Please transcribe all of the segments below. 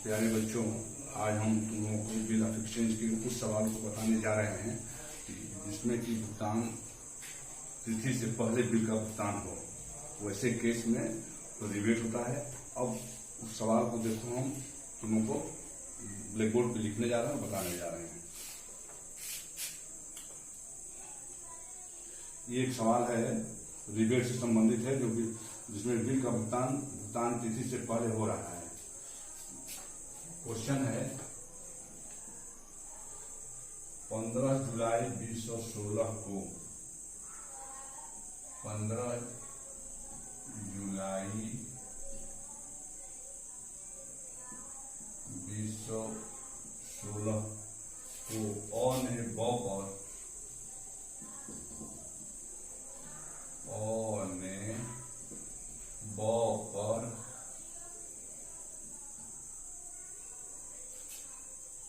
प्यारे बच्चों, आज हम तुम लोगों को बिल ऑफ एक्सचेंज के कुछ सवाल को बताने जा रहे हैं जिसमें कि भुगतान तिथि से पहले बिल का भुगतान हो। वैसे केस में तो रिबेट होता है। अब उस सवाल को देखो, हम तुम लोगों को ब्लैक बोर्ड पे लिखने जा रहे हैं, बताने जा रहे हैं। ये एक सवाल है, रिबेट से संबंधित है, जो कि जिसमें बिल का भुगतान तिथि से पहले हो रहा है। क्वेश्चन है 15 जुलाई 2016 को 15 जुलाई 2016 को ऑन ए बॉपर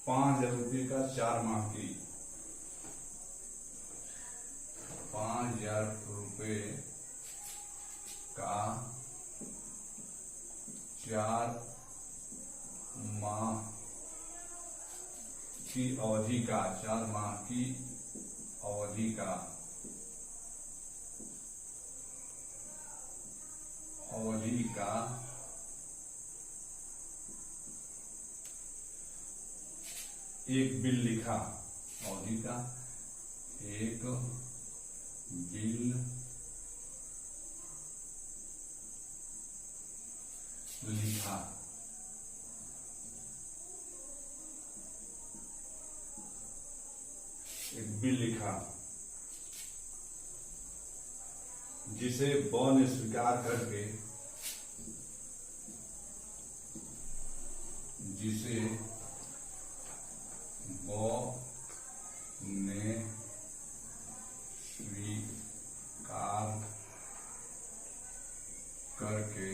₹5,000 का 4 माह की ₹5,000 का 4 माह की अवधि का 4 माह की अवधि का एक बिल लिखा। अवधि का एक बिल लिखा। एक बिल लिखा जिसे ब ने स्वीकार करके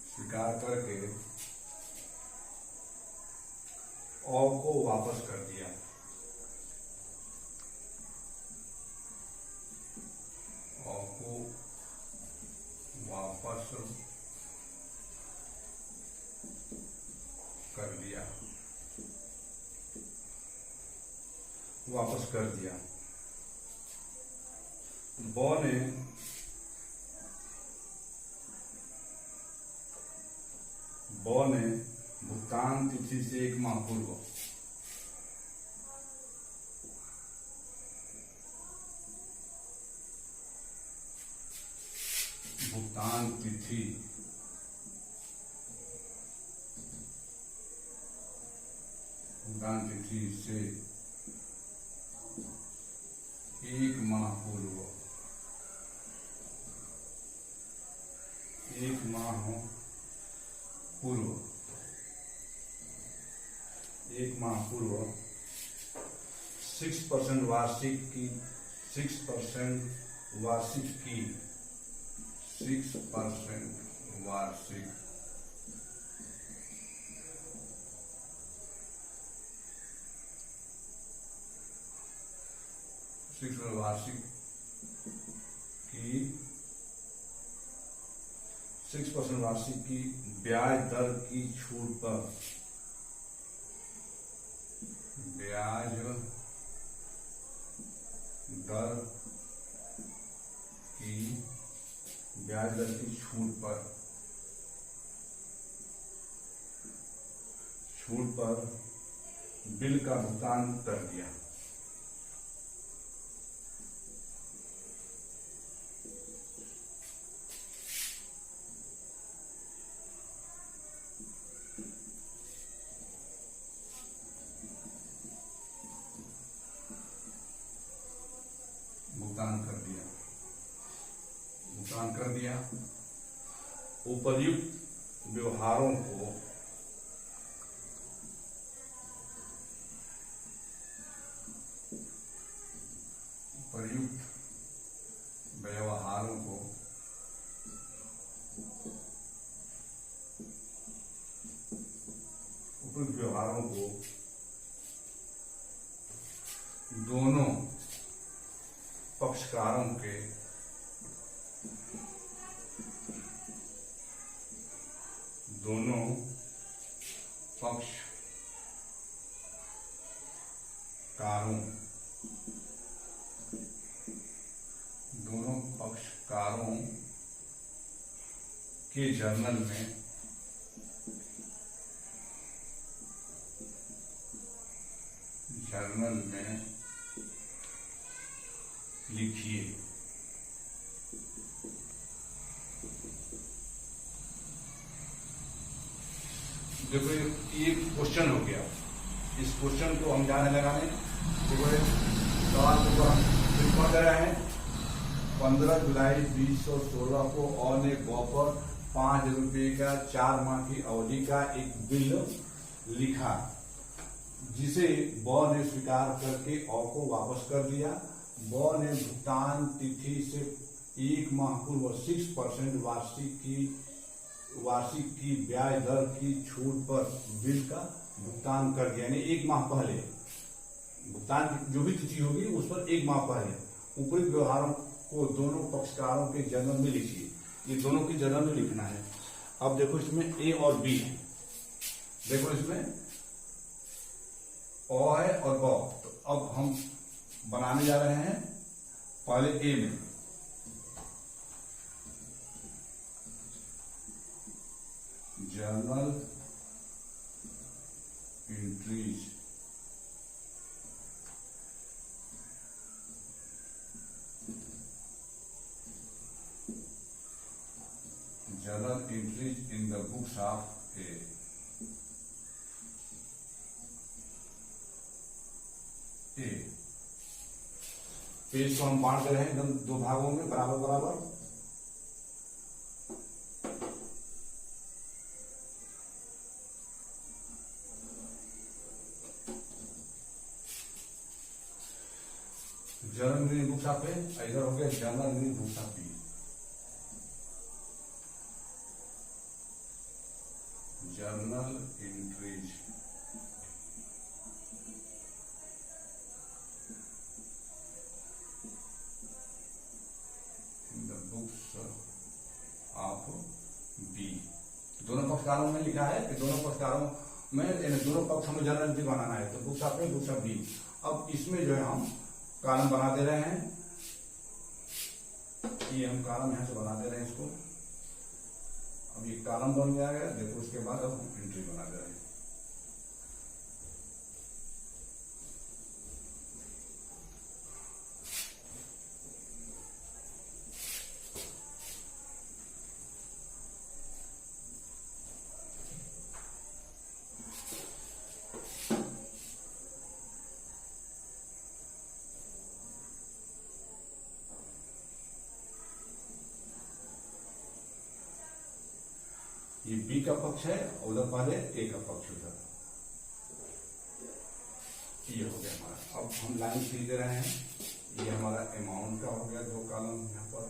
स्वीकार करके अ को वापस कर दिया। अ को वापस कर दिया। ब ने भुगतान तिथि से 1 माह पूर्व भुगतान तिथि से 1 माह पूर्व 1 माह पूर्व 6% वार्षिक की 6% वार्षिक की ब्याज दर की छूट पर ब्याज दर की छूट पर बिल का भुगतान कर दिया। भुगतान कर दिया। उपर्युक्त व्यवहारों को दोनों पक्षकारों के दोनों पक्षकारों के जर्नल में लिखिए। देखो ये क्वेश्चन हो गया, इस क्वेश्चन को हम जाने लगाने। देखो सवाल को हम पढ़ रहे हैं। 15 जुलाई 2016 को और ने गौ पर 5 रुपये का 4 माह की अवधि का एक बिल लिखा, जिसे बॉ ने स्वीकार करके औ को वापस कर दिया। बॉ ने भुगतान तिथि से 1 माह पूर्व 6% वार्षिक की ब्याज दर की छूट पर बिल का भुगतान कर दिया। यानी 1 माह पहले भुगतान जो भी तिथि होगी उस पर 1 माह पहले। ऊपरी व्यवहारों को दोनों पक्षकारों के जर्नल में लिखिए। ये दोनों की जर्नल में लिखना है। अब देखो इसमें ए और बी है। देखो इसमें अ है और ब। तो अब हम बनाने जा रहे हैं पहले ए में। Journal entries in the books of A। Page को हम बांट दे रहे हैं एकदम 2 भागों में बराबर बराबर। जर्नल बुक्स ऑफ ए, इधर हो गया journal books of B. Journal entries in the books of B. दोनों पक्षकारों में लिखा है कि दोनों पक्षकारों में दोनों पक्ष हमें जर्नल एंट्री बनाना है, तो books of A books of B. अब इसमें जो है हम कॉलम बना दे रहे हैं। ये हम कॉलम यहां से बना दे रहे हैं इसको। अब ये कॉलम बन गया है। देखो उसके बाद अब हम एंट्री बना दे रहे हैं। ये बी का पक्ष है, उधर पहले ए का पक्ष उधर। ये हो गया हमारा। अब हम लाइन खींच दे रहे हैं। ये हमारा अमाउंट का हो गया 2 कॉलम यहाँ पर।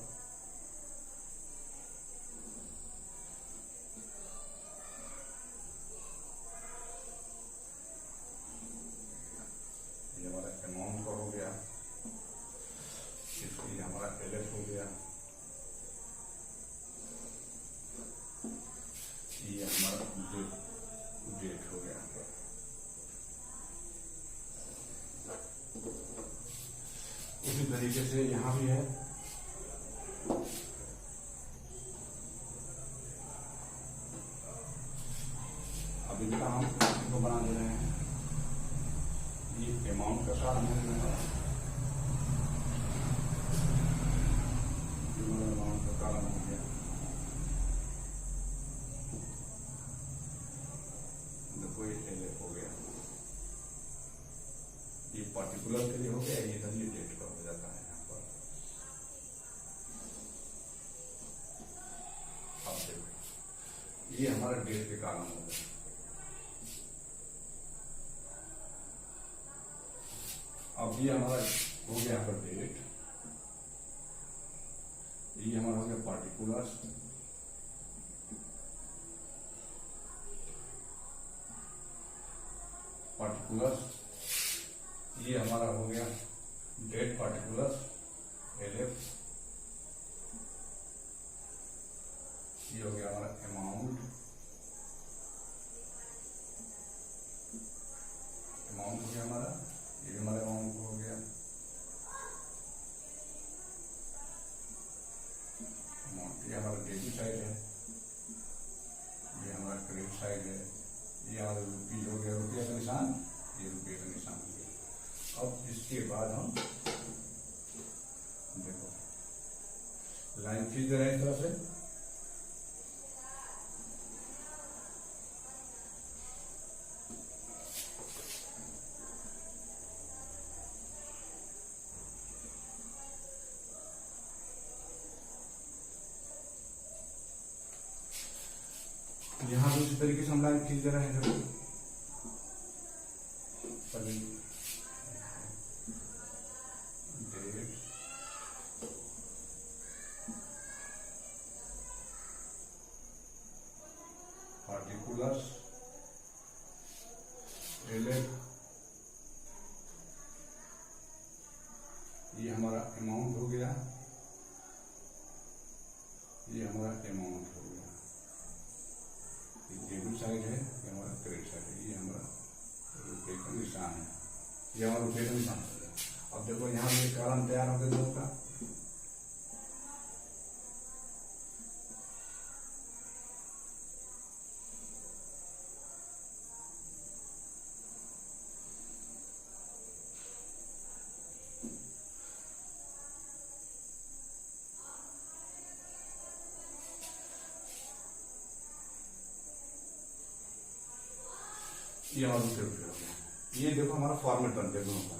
ये हमारा अमाउंट का हो गया। इसलिए हमारा एलएफ हो गया। ये हमारा डेट हो गया। उसी तरीके से यहां भी है। अब इनका हम को बना दे रहे हैं। ये अमाउंट का कारण है। अमाउंट का कारण हो गया। कोई एलएफ हो गया। ये पर्टिकुलर के लिए हो गया। ये तो डेट का हो जाता है यहाँ पर। अब देखो ये हमारा डेट के कारण हो गया। अब ये हमारा हो गया यहाँ पर डेट। ये हमारा हो गया पर्टिकुलर्स। ये हमारा हो गया डेट पार्टिकुलर्स एलएफ। ये हो गया हमारा अमाउंट। अमाउंट हो गया हमारा, ये हमारा अमाउंट हो गया अमाउंट। ये हमारा डेबिट साइड है, ये हमारा क्रेडिट साइड है, ये हमारा रुपये हो गया, रुपये का निशान, ये रुपये का निशान हो गया। अब इसके बाद हम देखो लाइन खींच दे रहे हैं इस तरह से, यहां भी उसी तरीके से हम लाइन खींच दे रहे हैं। देखो डेट पार्टिकुलर्स एलेफ, ये हमारा अमाउंट हो गया, ये हमारा अमाउंट हो गया, डेबिट साइड है, ये हमारा क्रेडिट साइड है, ये हमारा रुपये का निशान है, ये हमारा रुपये का निशान हो गया। अब देखो यहाँ पे कॉलम तैयार हो गया दो का, ये हमारा रुपये हो गया। ये देखो हमारा फॉर्मेट बन गया दोनों का,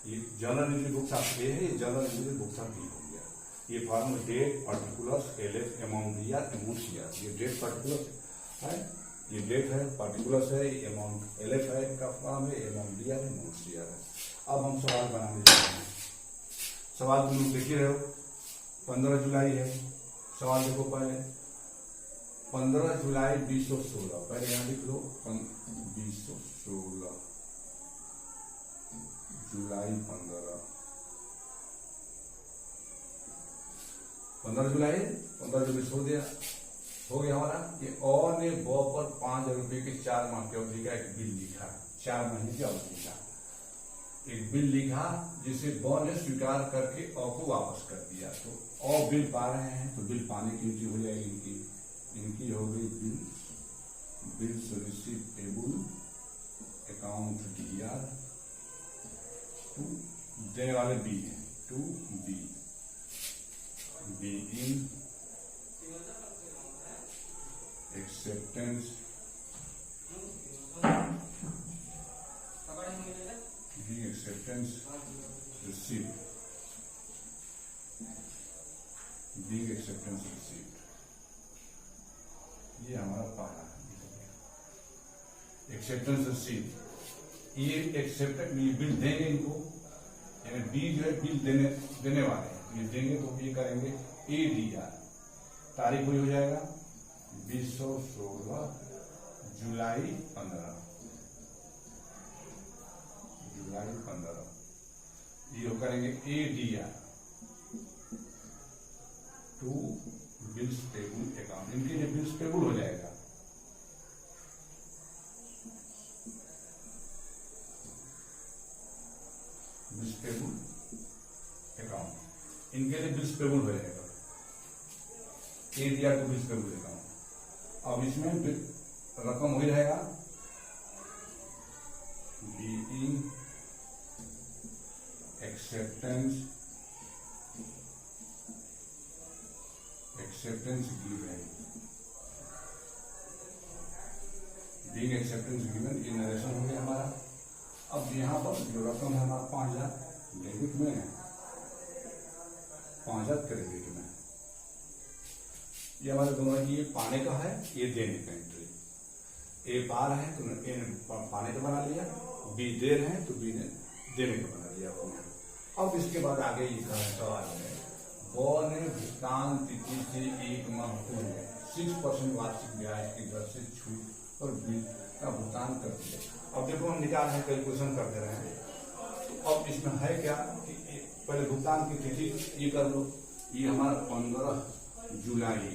ये journal entry books of A है, ये journal entry books of B हो गया। ये format date particulars LF amount दिया अमाउंट सीआर, ये डेट पार्टिकुलर है, ये डेट है, पार्टिकुलर्स है, ये अमाउंट एलएफ है का फॉर्म है, अमाउंट दिया है, अमाउंट सीआर है। अब हम सवाल बनाने जा रहे हैं। सवाल तुम लोग देखिए रहे हो, 15 जुलाई है, सवाल देखो पहले 15 जुलाई 2016, पहले यहाँ लिख लो 2016 जुलाई 15 जुलाई 15 जुलाई छोड़ दिया, हो गया हमारा। ये और ने बॉ पर 5,000 रुपये के 4 माह की अवधि का एक बिल लिखा, 4 महीने की अवधि का एक बिल लिखा, जिसे बॉ ने स्वीकार करके अ को वापस कर दिया। तो अ बिल पा रहे हैं, तो बिल पाने की एंट्री हो जाएगी इनकी हो गई bills receivable account DR to, देने वाले बी है, to B in acceptance received, being acceptance received, ये हमारा पहला एक्सेप्टेंस रिसीव्ड। ये एक्सेप्टेंस बिल देंगे इनको, यानी बी जो है बिल देने वाले हैं, ये देंगे तो ये करेंगे एडीआर, तारीख पूरी हो जाएगा 2016 जुलाई 15 ये करेंगे A DR to bills payable account, इनके लिए बिल्स पेबल हो जाएगा। बिल्स पेबल अकाउंट, इनके लिए बिल्स पेबल हो जाएगा, A DR to bills payable account. अब इसमें रकम वही रहेगा, B acceptance given, being acceptance given, ये नरेशन हो गया हमारा। अब यहाँ पर जो रकम है हमारा 5,000 डेबिट में है, 5,000 क्रेडिट में, ये हमारे दोनों की, ये पाने का है, ये देने का एंट्री, ए पा रहे हैं तो ए ने पाने का बना लिया, बी दे रहे हैं तो बी ने देने का बना लिया। अब इसके बाद आगे ये सवाल है, बॉ ने भुगतान तिथि से 1 माह पूर्व 6% वार्षिक ब्याज की दर से छूट और बिल का भुगतान कर दिया। अब देखो हम निकाल है, कैलकुलेशन कर दे रहे हैं। तो अब इसमें है क्या कि पहले भुगतान की तिथि ये कर लो, ये हमारा 15 जुलाई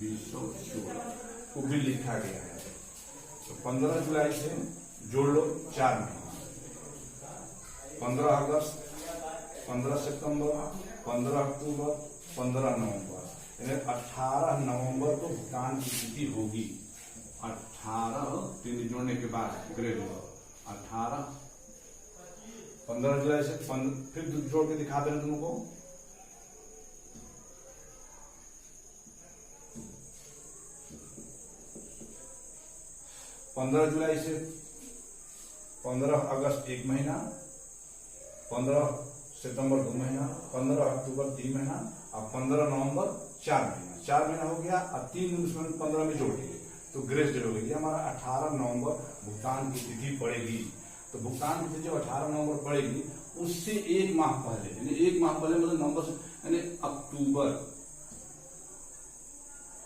2016 को बिल लिखा गया है, तो 15 जुलाई से जोड़ लो 4 महीना, 15 अगस्त, 15 सितंबर, 15 अक्टूबर, 15 नवंबर, यानी 18 नवंबर को भुगतान की तिथि होगी। 18 तीन जोड़ने के बाद ग्रेड 18, 15 जुलाई से फिर जोड़ के दिखा दें तुमको। 15 जुलाई से 15 अगस्त 1 महीना, 15 सितंबर 2 महीना, 15 अक्टूबर 3 महीना और 15 नवंबर 4 महीना। 4 महीना हो गया और 3 दिन उसमें 15 में जोड़ दिए तो ग्रेस डेट हो गई। हमारा 18 नवंबर भुगतान की तिथि पड़ेगी। तो भुगतान की तिथि जो 18 नवंबर पड़ेगी उससे एक माह पहले, यानी एक माह पहले मतलब नवंबर यानी अक्टूबर,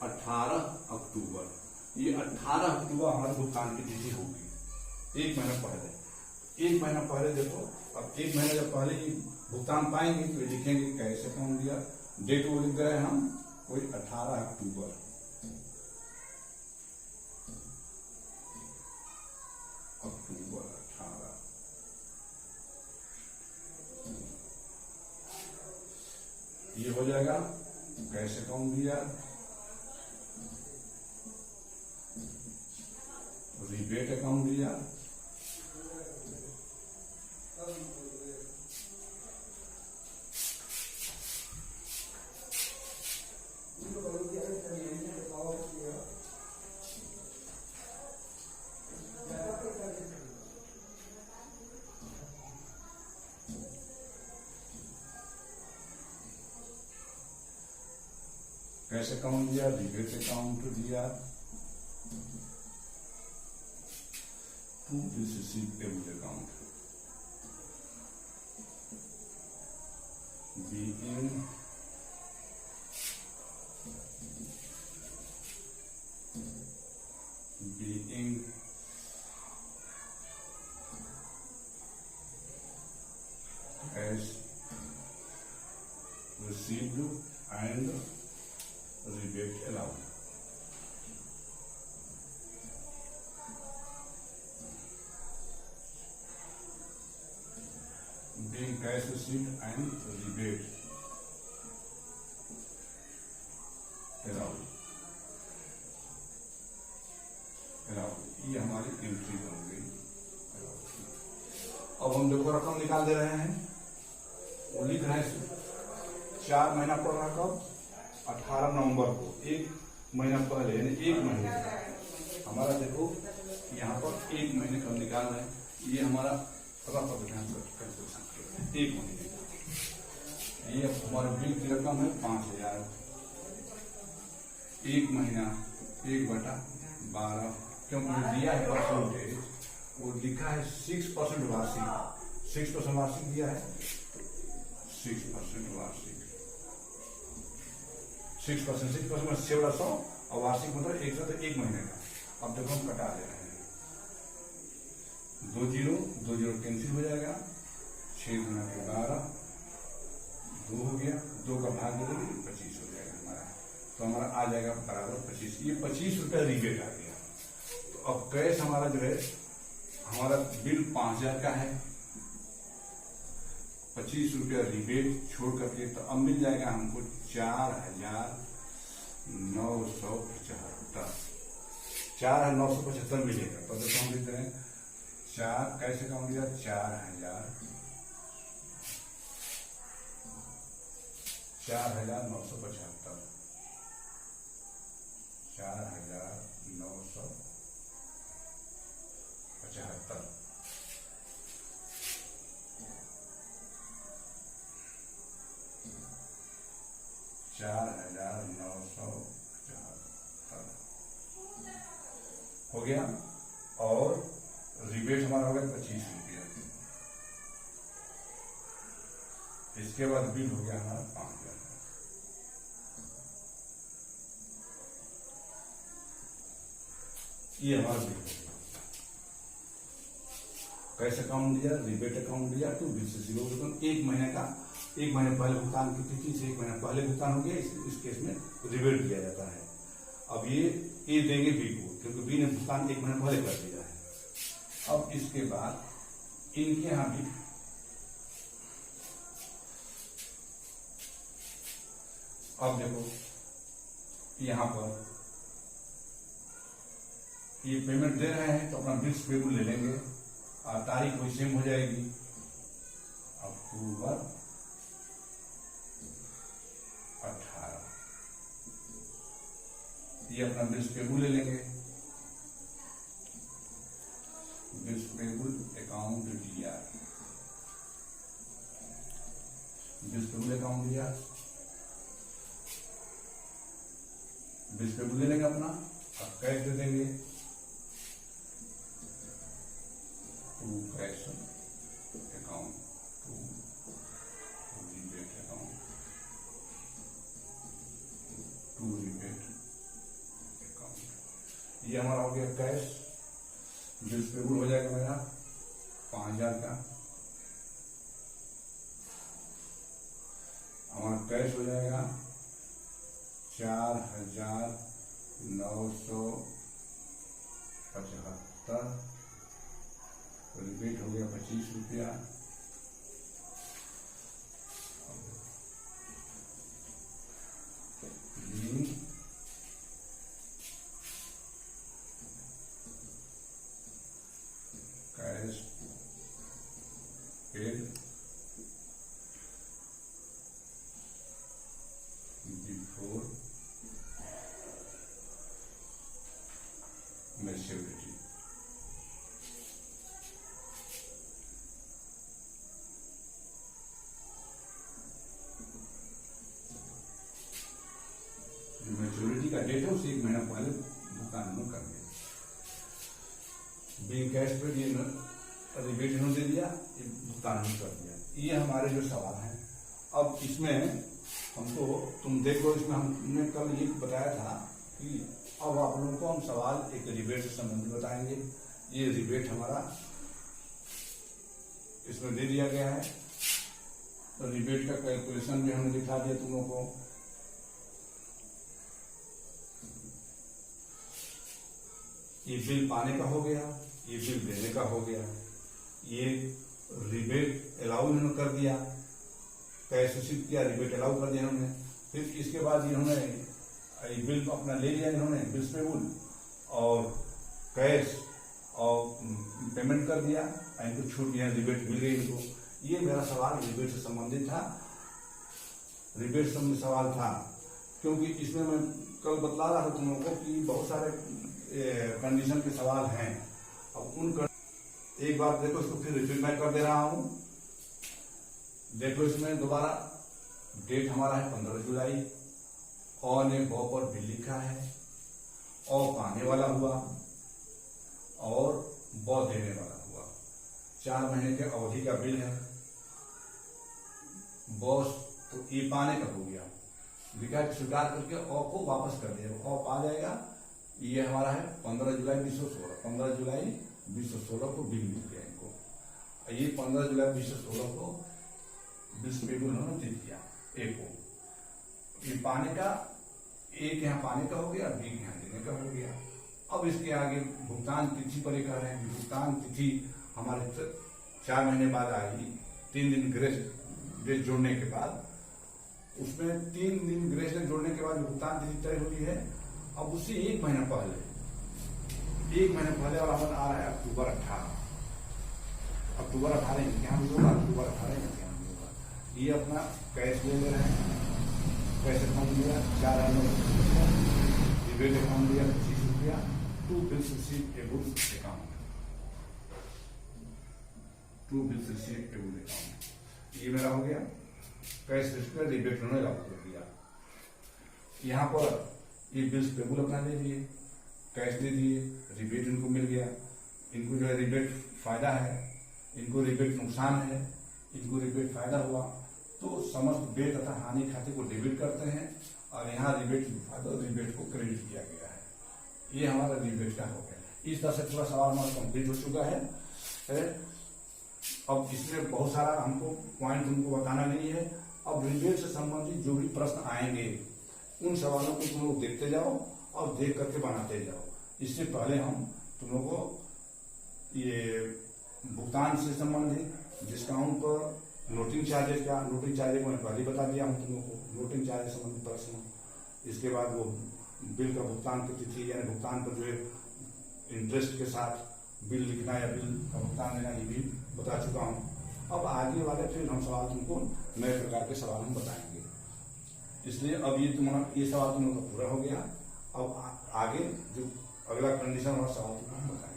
18 अक्टूबर, ये 18 अक्टूबर हमारे भुगतान की तिथि होगी। एक महीना पहले, एक महीना पहले देखो। अब एक महीना जब पहले ही भुगतान पाएंगे तो लिखेंगे कैसे कौन दिया, डेट वो लिख रहे हैं हम कोई 18 अक्टूबर, अक्टूबर 18 ये हो जाएगा। कैसे कौन दिया, रिबेट अकाउंट दिया, कैश अकाउंट दिया, रिबेट अकाउंट दिया, to receivable account, being as received and rebate allowed. Being cash received and rebate allowed. ये हमारी एंट्री बन गई। अब हम देखो रकम निकाल दे रहे हैं, वो लिख रहे हैं 4 महीना पड़ रहा कब, 18 नवंबर को, एक महीना पहले, यानी एक महीने का हमारा देखो यहाँ पर एक महीने का निकाल रहे हैं। ये हमारा रफ कैलकुलेशन एक महीने का, ये हमारे बिल की रकम है 5000, एक महीना 1/12, क्योंकि दिया है परसेंटेज, वो लिखा है 6% वार्षिक, 6% वार्षिक दिया है, 6% वार्षिक, 6% में 6/100 और वार्षिक मतलब 100, तो एक महीने का। अब देखो हम कटा दे रहे हैं, 2 0 कैंसिल हो जाएगा, 6 गुना के 12, 2 हो गया, 2 का भाग दे देंगे 25 हो जाएगा हमारा। तो हमारा आ जाएगा बराबर 25, ये 25 रुपया रिबेट आ गया। तो अब कैश हमारा जो है, हमारा बिल 5000 का है, 25 रुपया रिबेट छोड़ करके, तो अब मिल जाएगा हमको 4975, 4975 मिलेगा। तो देखो हम लिखते हैं 4 कैसे काम दिया, 4975, 4975 4975 हो गया। और रिबेट हमारा हो गया 25 रुपया। इसके बाद बिल हो गया हमारा 5000। ये हमारा बिल हो गया। कैसे अकाउंट दिया, रिबेट अकाउंट दिया, टू बीसीसी एक महीने का, एक महीने पहले भुगतान की तिथि से एक महीने पहले भुगतान हो गया, इस केस में रिबेट दिया जाता है। अब ये देंगे बी को, क्योंकि बी ने भुगतान 1 महीने पहले कर दिया है। अब इसके बाद इनके यहां भी अब देखो यहां पर ये पेमेंट दे रहे हैं तो अपना बिल्स पेबल ले लेंगे और तारीख वही सेम हो जाएगी, अक्टूबर 18। ये अपना बिल्स पेबल ले लेंगे, बिल्स पेबल अकाउंट दिया, बिल्स पेबल अकाउंट दिया, बिल्स पेबल ले लेंगे अपना, अब कैश दे देंगे, to cash account, to rebate account, to rebate account. ये हमारा हो गया कैश, बिल्स पेबल हो जाएगा मेरा 5000 का, हमारा कैश हो जाएगा 4975, रिबेट हो गया 25 रुपया, cash paid before maturity. Maturity का डेट है उसे 1 महीना पहले भुगतान न कर दिया। बिल कैश पे रिबेट इन्होंने दे दिया, ये भुगतान नहीं कर दिया। ये हमारे जो सवाल हैं। अब इसमें हमको तुम देखो, इसमें हमने कल ये बताया था कि अब आप लोगों को हम सवाल एक रिबेट से संबंधित बताएंगे। ये रिबेट हमारा इसमें दे दिया गया है, तो रिबेट का कैलकुलेशन भी हमने दिखा दिया तुम लोगों को। ये बिल पाने का हो गया, ये बिल देने का हो गया, ये रिबेट अलाउ इन्होंने कर दिया, कैश रिसीव किया, रिबेट अलाउ कर दिया इन्होंने। फिर इसके बाद इन्होंने बिल अपना ले लिया, इन्होंने बिल्स पेबल और कैश और पेमेंट कर दिया, इनको छूट दिया, रिबेट मिल गई इनको। ये मेरा सवाल रिबेट से संबंधित था, रिबेट से संबंधित सवाल था, क्योंकि इसमें मैं कल बतला रहा था तुम लोगों को कि बहुत सारे कंडीशन के सवाल हैं। अब उन एक बार देखो, इसको फिर रिपीट मैं कर दे रहा हूं। देखो इसमें दोबारा डेट हमारा है 15 जुलाई, और ने बॉ पर बिल लिखा है, और पाने वाला हुआ और बॉ देने वाला हुआ। 4 महीने के अवधि का बिल है। बॉस तो ये पाने का हो गया, लिखा है स्वीकार करके और को वापस कर दिया, और आ जाएगा। ये हमारा है 15 जुलाई 2016, 15 जुलाई 2016 को बिल मिल गया इनको। ये 15 जुलाई 2016 को बिल्स पेबल उन्होंने दे दिया ए को। ये पाने का, एक यहाँ पाने का हो गया, बी यहाँ देने का हो गया। अब इसके आगे भुगतान तिथि पर ये कह रहे हैं कि भुगतान तिथि हमारे 4 महीने बाद आएगी, 3 दिन ग्रेस डेट जोड़ने के बाद। उसमें 3 दिन ग्रेस डेट जोड़ने के बाद भुगतान तिथि तय हुई है। अब उससे 1 महीना पहले, 1 महीने पहले वाला हमारा आ रहा है अक्टूबर 18। अक्टूबर 18 इम्तिहान भी होगा, अक्टूबर 18 इम्तिहान भी होगा। ये अपना कैश ले रहे हैं, कैश अकाउंट लिया 4000, रिबेट अकाउंट लिया 25 रुपया, to bills receivable account, to bills receivable account. ये मेरा हो गया कैश रिसीव, रिबेट उन्होंने लागू कर दिया। यहाँ पर ये बिल्स पेबल अपना दे दिए, कैश दे दिए, रिबेट इनको मिल गया। इनको जो है रिबेट फायदा है, इनको रिबेट नुकसान है, इनको रिबेट फायदा हुआ, तो समस्त व्यय तथा हानि खाते को डेबिट करते हैं, और यहाँ रिबेट फायदा रिबेट को क्रेडिट किया गया है। ये हमारा रिबेट का हो गया। इस तरह से पूरा सवाल हमारा कंप्लीट हो चुका है। अब इसमें बहुत सारा हमको पॉइंट उनको बताना नहीं है। अब रिबेट से संबंधित जो भी प्रश्न आएंगे उन सवालों को तुम लोग देखते जाओ और देख करके बनाते जाओ। इससे पहले हम तुम लोगों को ये भुगतान से संबंधित डिस्काउंट पर नोटिंग चार्जेस क्या, नोटिंग चार्जेस मैंने पहले बता दिया हम तुम लोगों को, नोटिंग चार्जेस संबंधित प्रश्न। इसके बाद वो बिल का भुगतान की तिथि यानी भुगतान पर जो है इंटरेस्ट के साथ बिल लिखना या बिल का भुगतान देना, ये भी बता चुका हूँ। अब आगे वाले फिर हम सवाल तुमको नए प्रकार के सवाल हम बताएंगे। इसलिए अब ये सवाल तुम लोग का पूरा हो गया। अब आगे जो अगला कंडीशन और सवाल तुमको हम बताएंगे।